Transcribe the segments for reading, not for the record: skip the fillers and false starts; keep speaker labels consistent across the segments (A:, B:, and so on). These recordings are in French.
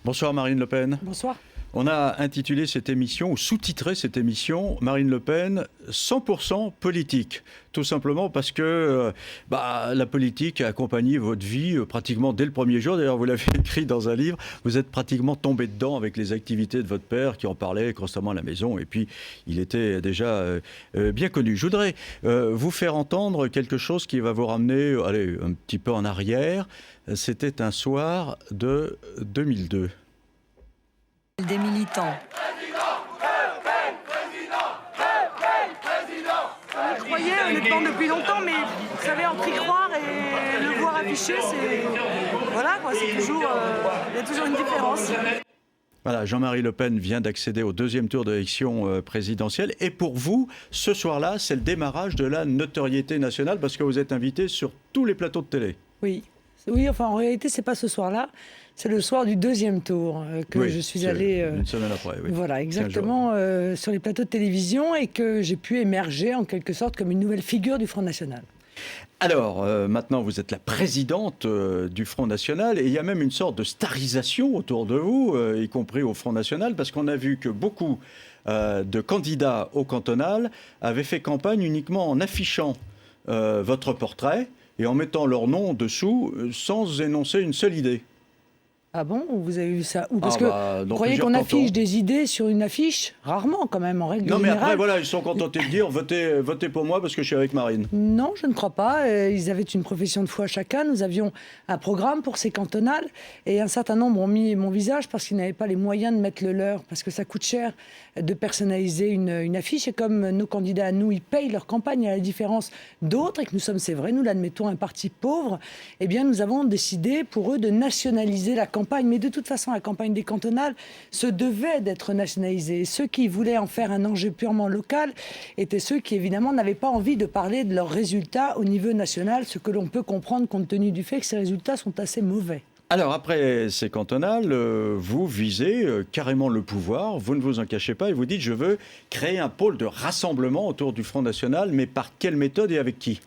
A: Bonsoir Marine Le Pen.
B: Bonsoir.
A: On a intitulé cette émission, ou sous-titré cette émission, Marine Le Pen, 100% politique. Tout simplement parce que la politique a accompagné votre vie pratiquement dès le premier jour. D'ailleurs, vous l'avez écrit dans un livre. Vous êtes pratiquement tombé dedans avec les activités de votre père qui en parlait constamment à la maison. Et puis, il était déjà bien connu. Je voudrais vous faire entendre quelque chose qui va vous ramener un petit peu en arrière. C'était un soir de 2002.
B: Des militants.
C: Je croyais honnêtement depuis longtemps, mais vous savez, entre y croire et le voir affiché, c'est... Voilà quoi, c'est toujours... Il y a toujours une différence.
A: Voilà, Jean-Marie Le Pen vient d'accéder au deuxième tour de l'élection présidentielle. Et pour vous, ce soir-là, c'est le démarrage de la notoriété nationale parce que vous êtes invité sur tous les plateaux de télé.
B: Oui, enfin en réalité, c'est pas ce soir-là. C'est le soir du deuxième tour que je suis allée...
A: une semaine après, oui.
B: Voilà, exactement, sur les plateaux de télévision et que j'ai pu émerger en quelque sorte comme une nouvelle figure du Front National.
A: Alors, maintenant, vous êtes la présidente du Front National et il y a même une sorte de starisation autour de vous, y compris au Front National, parce qu'on a vu que beaucoup de candidats au cantonal avaient fait campagne uniquement en affichant votre portrait et en mettant leur nom dessous sans énoncer une seule idée.
B: Ah bon? Vous avez vu ça? Ou parce que vous croyez qu'on affiche des idées sur une affiche? Rarement, quand même, en règle générale.
A: Non, mais après, voilà, ils sont contentés de dire votez pour moi parce que je suis avec Marine.
B: Non, je ne crois pas. Ils avaient une profession de foi chacun. Nous avions un programme pour ces cantonales et un certain nombre ont mis mon visage parce qu'ils n'avaient pas les moyens de mettre le leur, parce que ça coûte cher de personnaliser une affiche. Et comme nos candidats à nous, ils payent leur campagne à la différence d'autres et que nous sommes, c'est vrai, nous l'admettons, un parti pauvre, eh bien, nous avons décidé pour eux de nationaliser la campagne. Mais de toute façon, la campagne des cantonales se devait d'être nationalisée. Et ceux qui voulaient en faire un enjeu purement local étaient ceux qui, évidemment, n'avaient pas envie de parler de leurs résultats au niveau national, ce que l'on peut comprendre compte tenu du fait que ces résultats sont assez mauvais.
A: Alors, après ces cantonales, vous visez carrément le pouvoir, vous ne vous en cachez pas et vous dites « je veux créer un pôle de rassemblement autour du Front National », mais par quelle méthode et avec qui ?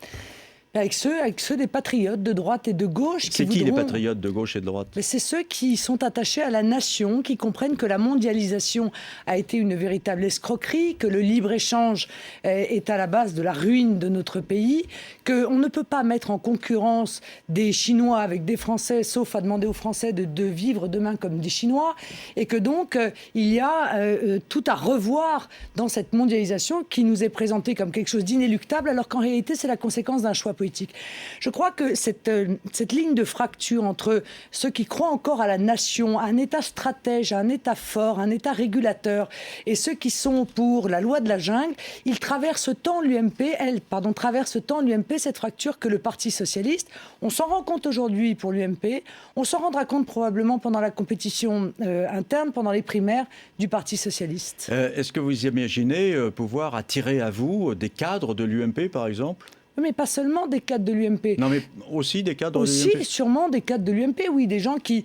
B: Avec ceux des patriotes de droite et de gauche.
A: C'est qui les patriotes de gauche et de droite ?
B: C'est ceux qui sont attachés à la nation, qui comprennent que la mondialisation a été une véritable escroquerie, que le libre-échange est à la base de la ruine de notre pays, qu'on ne peut pas mettre en concurrence des Chinois avec des Français, sauf à demander aux Français de vivre demain comme des Chinois, et que donc il y a tout à revoir dans cette mondialisation qui nous est présentée comme quelque chose d'inéluctable, alors qu'en réalité c'est la conséquence d'un choix politique. Je crois que cette ligne de fracture entre ceux qui croient encore à la nation, à un État stratège, à un État fort, un État régulateur, et ceux qui sont pour la loi de la jungle, ils traversent tant l'UMP, cette fracture que le Parti socialiste. On s'en rend compte aujourd'hui pour l'UMP, on s'en rendra compte probablement pendant la compétition interne, pendant les primaires du Parti socialiste.
A: Est-ce que vous imaginez pouvoir attirer à vous des cadres de l'UMP, par exemple ?
B: Mais pas seulement des cadres de l'UMP.
A: Non, mais aussi des cadres de l'UMP.
B: Aussi, sûrement des cadres de l'UMP, oui. Des gens qui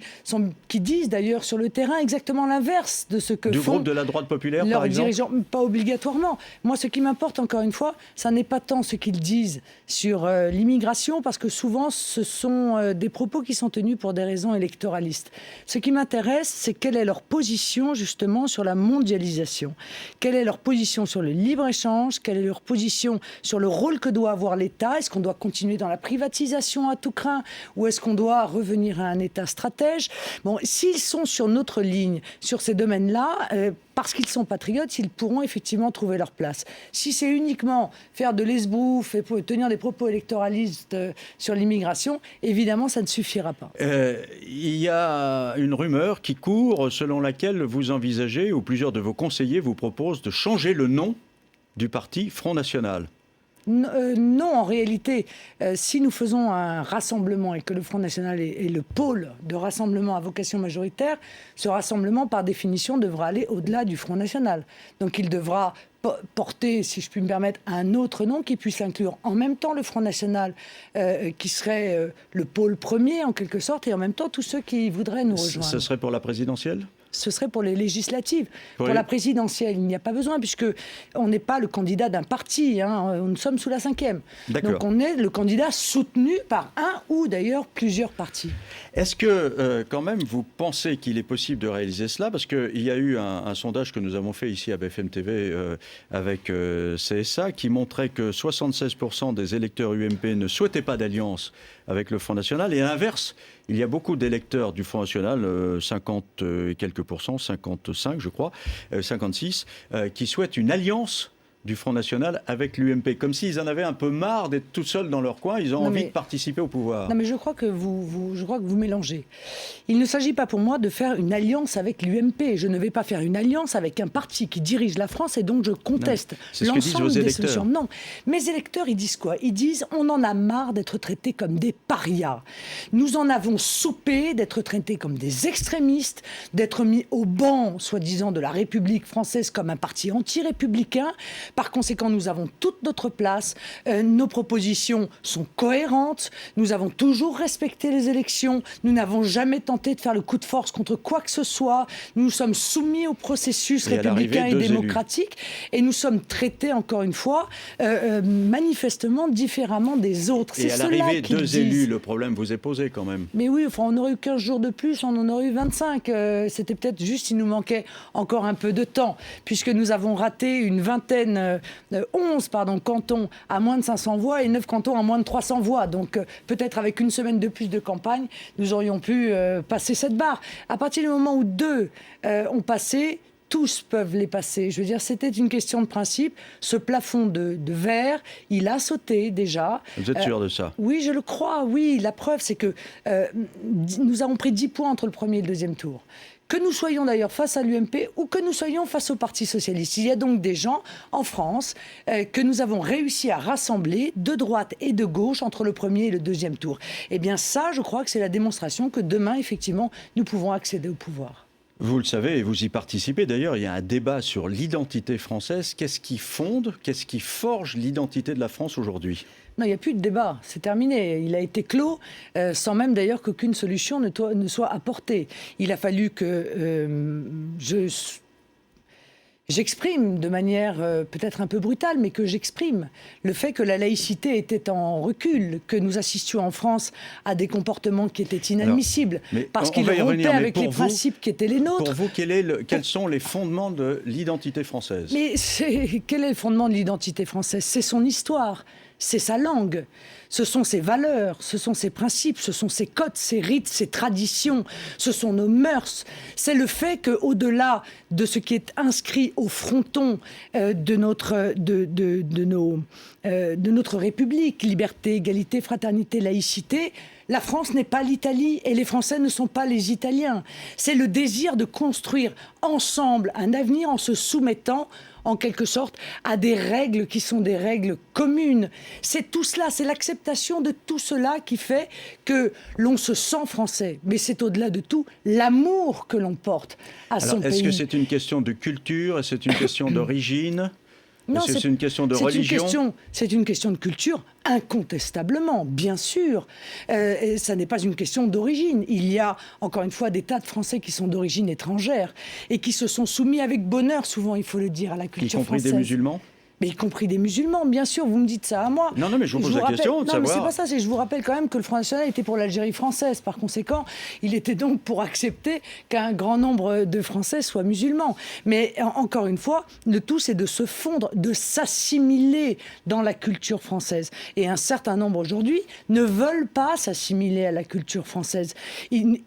B: disent d'ailleurs sur le terrain exactement l'inverse de ce que font...
A: Du groupe de la droite populaire,
B: leurs
A: par exemple
B: dirigeants. Pas obligatoirement. Moi, ce qui m'importe, encore une fois, ça n'est pas tant ce qu'ils disent sur l'immigration, parce que souvent, ce sont des propos qui sont tenus pour des raisons électoralistes. Ce qui m'intéresse, c'est quelle est leur position, justement, sur la mondialisation. Quelle est leur position sur le libre-échange, quelle est leur position sur le rôle que doit avoir l'État. Est-ce qu'on doit continuer dans la privatisation à tout crin ou est-ce qu'on doit revenir à un État stratège? Bon, s'ils sont sur notre ligne, sur ces domaines-là, parce qu'ils sont patriotes, ils pourront effectivement trouver leur place. Si c'est uniquement faire de l'esbrouf et tenir des propos électoralistes sur l'immigration, évidemment, ça ne suffira pas.
A: Il y a une rumeur qui court selon laquelle vous envisagez, ou plusieurs de vos conseillers vous proposent de changer le nom du parti Front National.
B: Non, en réalité, si nous faisons un rassemblement et que le Front National est le pôle de rassemblement à vocation majoritaire, ce rassemblement, par définition, devra aller au-delà du Front National. Donc il devra porter, si je puis me permettre, un autre nom qui puisse inclure en même temps le Front National, qui serait le pôle premier, en quelque sorte, et en même temps tous ceux qui voudraient nous rejoindre.
A: Ce serait pour la présidentielle ?
B: ce serait pour les législatives. Pour la présidentielle, il n'y a pas besoin, puisqu'on n'est pas le candidat d'un parti, hein, nous sommes sous la 5e. Donc on est le candidat soutenu par un ou d'ailleurs plusieurs partis.
A: Est-ce que, quand même, vous pensez qu'il est possible de réaliser cela? Parce qu'il y a eu un sondage que nous avons fait ici à BFM TV avec CSA qui montrait que 76% des électeurs UMP ne souhaitaient pas d'alliance avec le Front National. Et à l'inverse, il y a beaucoup d'électeurs du Front National, 50 et quelques pourcents, 55 je crois, 56, qui souhaitent une alliance du Front National avec l'UMP, comme s'ils en avaient un peu marre d'être tout seuls dans leur coin, ils ont envie de participer au pouvoir.
B: Non mais je crois que vous mélangez. Il ne s'agit pas pour moi de faire une alliance avec l'UMP. Je ne vais pas faire une alliance avec un parti qui dirige la France et donc je conteste l'ensemble des solutions. Non, mes électeurs, ils disent quoi? Ils disent on en a marre d'être traités comme des parias. Nous en avons soupé d'être traités comme des extrémistes, d'être mis au banc, soi-disant, de la République française comme un parti anti-républicain. Par conséquent, nous avons toute notre place, nos propositions sont cohérentes, nous avons toujours respecté les élections, nous n'avons jamais tenté de faire le coup de force contre quoi que ce soit, nous sommes soumis au processus républicain et démocratique, et nous sommes traités, encore une fois, manifestement différemment des autres.
A: Et à l'arrivée, 2 élus, le problème vous est posé quand même.
B: Mais oui, enfin, on aurait eu 15 jours de plus, on en aurait eu 25. C'était peut-être juste, il nous manquait encore un peu de temps, puisque nous avons raté une vingtaine 11 cantons à moins de 500 voix et 9 cantons à moins de 300 voix. Donc peut-être avec une semaine de plus de campagne, nous aurions pu passer cette barre. À partir du moment où 2 ont passé, tous peuvent les passer. Je veux dire, c'était une question de principe. Ce plafond de verre, il a sauté déjà.
A: Vous êtes sûr de ça?
B: Oui, je le crois, oui. La preuve, c'est que nous avons pris 10 points entre le premier et le deuxième tour. Que nous soyons d'ailleurs face à l'UMP ou que nous soyons face au Parti socialiste. Il y a donc des gens en France que nous avons réussi à rassembler de droite et de gauche entre le premier et le deuxième tour. Eh bien ça, je crois que c'est la démonstration que demain, effectivement, nous pouvons accéder au pouvoir.
A: Vous le savez et vous y participez. D'ailleurs, il y a un débat sur l'identité française. Qu'est-ce qui fonde, qu'est-ce qui forge l'identité de la France aujourd'hui?
B: Non, il n'y a plus de débat, c'est terminé. Il a été clos, sans même d'ailleurs qu'aucune solution ne soit apportée. Il a fallu que j'exprime de manière peut-être un peu brutale, mais que j'exprime le fait que la laïcité était en recul, que nous assistions en France à des comportements qui étaient inadmissibles, parce qu'ils rompaient avec les principes qui étaient les nôtres.
A: Pour vous, quels sont les fondements de l'identité française?
B: Mais quel est le fondement de l'identité française? C'est son histoire. C'est sa langue, ce sont ses valeurs, ce sont ses principes, ce sont ses codes, ses rites, ses traditions, ce sont nos mœurs. C'est le fait qu'au-delà de ce qui est inscrit au fronton de notre République, liberté, égalité, fraternité, laïcité, la France n'est pas l'Italie et les Français ne sont pas les Italiens. C'est le désir de construire ensemble un avenir en se soumettant en quelque sorte, à des règles qui sont des règles communes. C'est tout cela, c'est l'acceptation de tout cela qui fait que l'on se sent français. Mais c'est au-delà de tout l'amour que l'on porte à son pays.
A: Est-ce que c'est une question de culture? Est-ce que c'est une question d'origine?
B: Non,
A: c'est une question de religion?
B: C'est une question de culture, incontestablement, bien sûr. Et ça n'est pas une question d'origine. Il y a, encore une fois, des tas de Français qui sont d'origine étrangère et qui se sont soumis avec bonheur, souvent, il faut le dire, à la culture française.
A: Y compris des musulmans?
B: Mais y compris des musulmans, bien sûr, vous me dites ça à moi.
A: Non, mais je vous pose la question de savoir...
B: Non, mais c'est pas ça, je vous rappelle quand même que le Front National était pour l'Algérie française. Par conséquent, il était donc pour accepter qu'un grand nombre de Français soient musulmans. Mais encore une fois, le tout, c'est de se fondre, de s'assimiler dans la culture française. Et un certain nombre aujourd'hui ne veulent pas s'assimiler à la culture française. Ils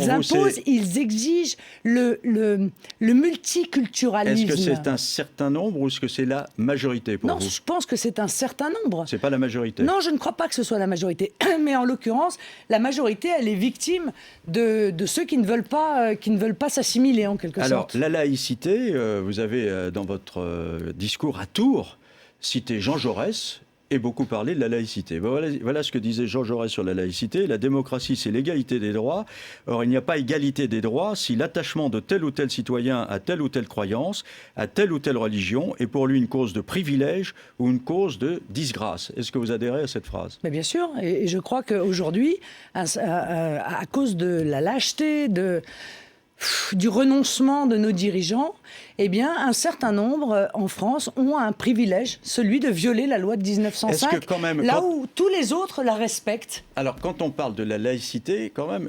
B: imposent, ils exigent le multiculturalisme.
A: Est-ce que c'est un certain nombre ou est-ce que c'est la majorité pour vous?
B: Je pense que c'est un certain nombre.
A: C'est pas la majorité?
B: Non, je ne crois pas que ce soit la majorité. Mais en l'occurrence, la majorité, elle est victime de ceux qui ne veulent pas s'assimiler en quelque sorte.
A: Alors, la laïcité, vous avez dans votre discours à Tours cité Jean Jaurès et beaucoup parlé de la laïcité. Voilà ce que disait Jean Jaurès sur la laïcité. La démocratie, c'est l'égalité des droits. Or, il n'y a pas égalité des droits si l'attachement de tel ou tel citoyen à telle ou telle croyance, à telle ou telle religion, est pour lui une cause de privilège ou une cause de disgrâce. Est-ce que vous adhérez à cette phrase?
B: Mais bien sûr, et je crois qu'aujourd'hui, à cause de la lâcheté, du renoncement de nos dirigeants, eh bien, un certain nombre en France ont un privilège, celui de violer la loi de 1905,
A: Est-ce que quand même,
B: où tous les autres la respectent.
A: Alors, quand on parle de la laïcité, quand même,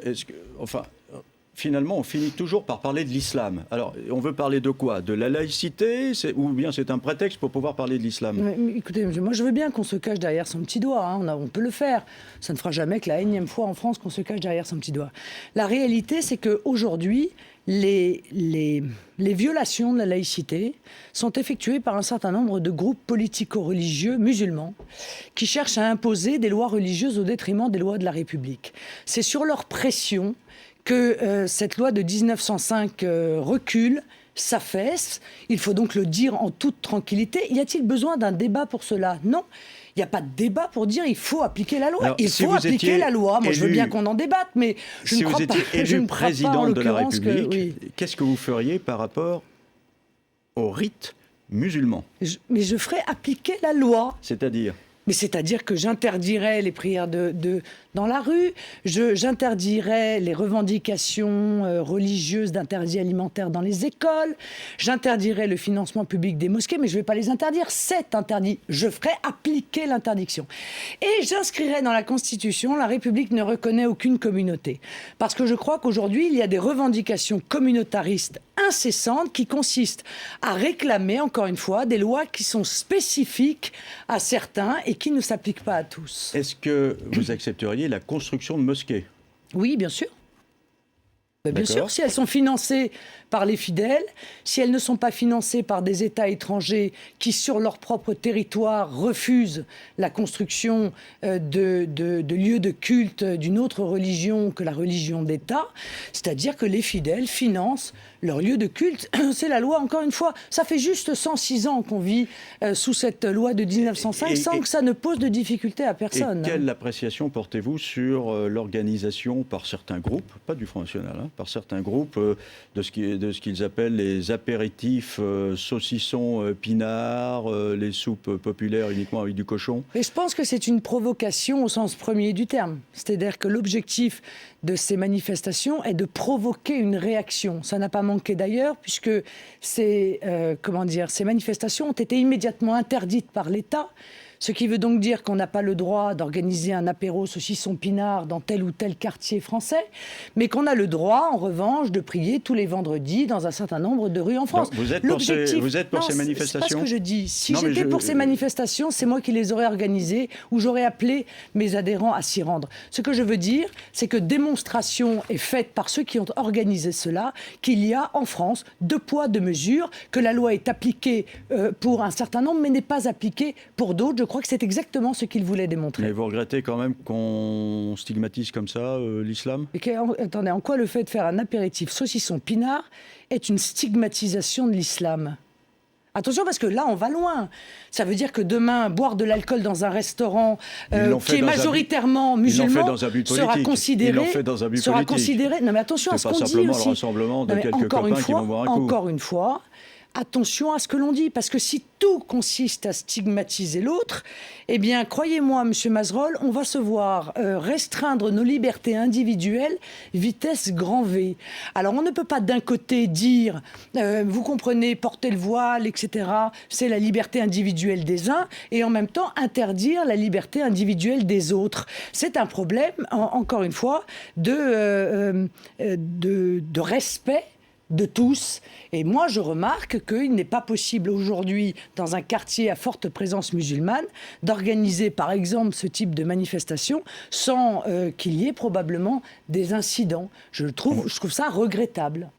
A: finalement, on finit toujours par parler de l'islam. Alors, on veut parler de quoi? De la laïcité, ou bien c'est un prétexte pour pouvoir parler de l'islam?
B: Mais écoutez, moi je veux bien qu'on se cache derrière son petit doigt, hein. On peut le faire. Ça ne fera jamais que la énième fois en France qu'on se cache derrière son petit doigt. La réalité, c'est qu'aujourd'hui, les violations de la laïcité sont effectuées par un certain nombre de groupes politico-religieux musulmans qui cherchent à imposer des lois religieuses au détriment des lois de la République. C'est sur leur pression que cette loi de 1905 recule, s'affaisse. Il faut donc le dire en toute tranquillité. Y a-t-il besoin d'un débat pour cela? Non. Il n'y a pas de débat pour dire il faut appliquer la loi. Alors, il faut appliquer la loi. Moi, je veux bien qu'on en débatte, mais je ne crois pas.
A: Si vous étiez élu président de la République,
B: oui.
A: Qu'est-ce que vous feriez par rapport au rite musulman?
B: Mais je ferais appliquer la loi.
A: C'est-à-dire?
B: Mais c'est-à-dire que j'interdirais les prières dans la rue, j'interdirais les revendications religieuses d'interdits alimentaires dans les écoles, j'interdirais le financement public des mosquées, mais je ne vais pas les interdire, c'est interdit. Je ferai appliquer l'interdiction. Et j'inscrirais dans la Constitution, la République ne reconnaît aucune communauté. Parce que je crois qu'aujourd'hui, il y a des revendications communautaristes incessantes qui consistent à réclamer, encore une fois, des lois qui sont spécifiques à certains et qui ne s'appliquent pas à tous.
A: Est-ce que vous accepteriez la construction de mosquées?
B: Oui, bien sûr. Bien sûr, si elles sont financées par les fidèles, si elles ne sont pas financées par des États étrangers qui, sur leur propre territoire, refusent la construction de lieux de culte d'une autre religion que la religion d'État, c'est-à-dire que les fidèles financent leur lieu de culte. C'est la loi, encore une fois. Ça fait juste 106 ans qu'on vit sous cette loi de 1905 sans que ça ne pose de difficulté à personne.
A: Et quelle appréciation portez-vous sur l'organisation par certains groupes, pas du Front National, par certains groupes de ce qu'ils appellent les apéritifs saucissons pinards, les soupes populaires uniquement avec du cochon?
B: Et je pense que c'est une provocation au sens premier du terme. C'est-à-dire que l'objectif de ces manifestations est de provoquer une réaction. Ça n'a pas manqué d'ailleurs, puisque ces manifestations ont été immédiatement interdites par l'État. Ce qui veut donc dire qu'on n'a pas le droit d'organiser un apéro saucisson pinard dans tel ou tel quartier français, mais qu'on a le droit, en revanche, de prier tous les vendredis dans un certain nombre de rues en France.
A: Donc vous êtes pour ces manifestations?
B: C'est pas ce que je dis. Si j'étais pour ces manifestations, c'est moi qui les aurais organisées ou j'aurais appelé mes adhérents à s'y rendre. Ce que je veux dire, c'est que démonstration est faite par ceux qui ont organisé cela, qu'il y a en France 2 poids, 2 mesures, que la loi est appliquée pour un certain nombre, mais n'est pas appliquée pour d'autres. Je crois que c'est exactement ce qu'il voulait démontrer.
A: Mais vous regrettez quand même qu'on stigmatise comme ça l'islam?
B: Attendez, en quoi le fait de faire un apéritif saucisson pinard est une stigmatisation de l'islam? Attention, parce que là, on va loin. Ça veut dire que demain, boire de l'alcool dans un restaurant qui est majoritairement musulman sera considéré...
A: Ils l'ont fait dans un but politique.
B: Non, mais attention à ce qu'on dit aussi.
A: C'est pas simplement le rassemblement de quelques copains qui vont boire un coup.
B: Encore une fois, attention à ce que l'on dit, parce que si tout consiste à stigmatiser l'autre, eh bien, croyez-moi, Monsieur Mazerolle, on va se voir restreindre nos libertés individuelles vitesse grand V. Alors, on ne peut pas d'un côté dire, vous comprenez, porter le voile, etc., c'est la liberté individuelle des uns, et en même temps interdire la liberté individuelle des autres. C'est un problème, encore une fois, de respect de tous. Et moi, je remarque qu'il n'est pas possible aujourd'hui, dans un quartier à forte présence musulmane, d'organiser, par exemple, ce type de manifestation sans qu'il y ait probablement des incidents. Je trouve ça regrettable.